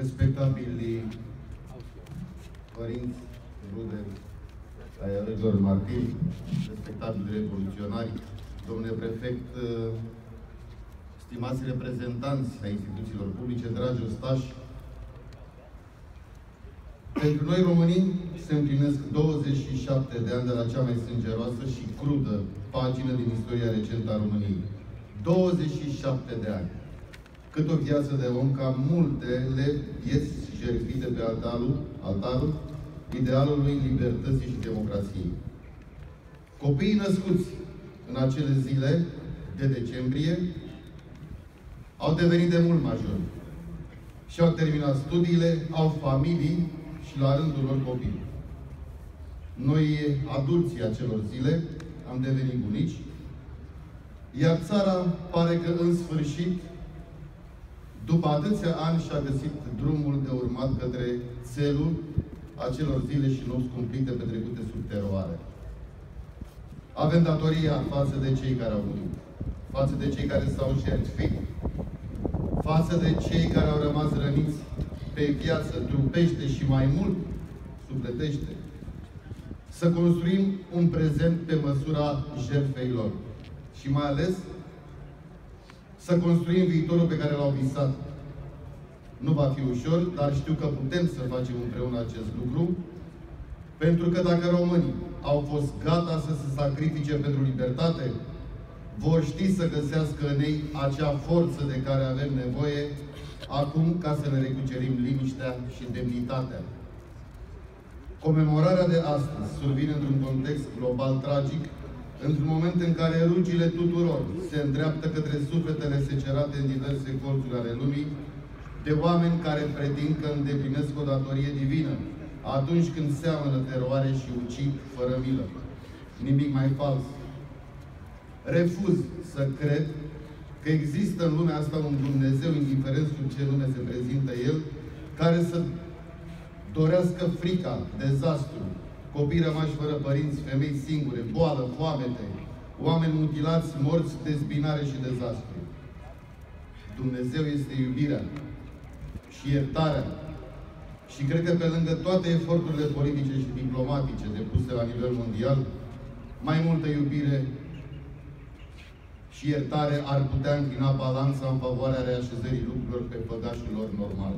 respectabili părinți, rude ai alegerilor martiri, respectabili revoluționari, domnule prefect, stimați reprezentanți ai instituțiilor publice, dragi ostași, pentru noi românii se împlinesc 27 de ani de la cea mai sângeroasă și crudă pagină din istoria recentă a României. 27 de ani. Cât o viață de om, ca multele vieți jertfite pe altarul idealului libertății și democrației. Copiii născuți în acele zile de decembrie au devenit de mult majori și au terminat studiile, au familii și la rândul lor copii. Noi, adulții acelor zile, am devenit bunici, iar țara pare că în sfârșit, după atâția ani, și-a găsit drumul de urmat către țelul acelor zile și nopți cumplite petrecute sub teroare. Avem datoria față de cei care au murit, față de cei care s-au jertfit, față de cei care au rămas răniți pe viață, trupește și mai mult sufletește, să construim un prezent pe măsura jertfei lor și mai ales să construim viitorul pe care l-au visat. Nu va fi ușor, dar știu că putem să facem împreună acest lucru, pentru că dacă românii au fost gata să se sacrifice pentru libertate, vor ști să găsească în ei acea forță de care avem nevoie acum ca să ne recucerim liniștea și demnitatea. Comemorarea de astăzi survine într-un context global tragic, într-un moment în care rugile tuturor se îndreaptă către sufletele secerate în diverse colțuri ale lumii, de oameni care pretind că îndeplinesc o datorie divină atunci când seamănă teroare și ucid fără milă. Nimic mai fals. Refuz să cred că există în lumea asta un Dumnezeu, indiferent sub ce nume se prezintă El, care să dorească frica, dezastru, copii rămași fără părinți, femei singure, boală, foamete, oameni mutilați, morți, dezbinare și dezastru. Dumnezeu este iubirea și iertarea. Și cred că pe lângă toate eforturile politice și diplomatice depuse la nivel mondial, mai multă iubire și iertare ar putea înclina balanța în favoarea reașezării lucrurilor pe făgașul lor normal.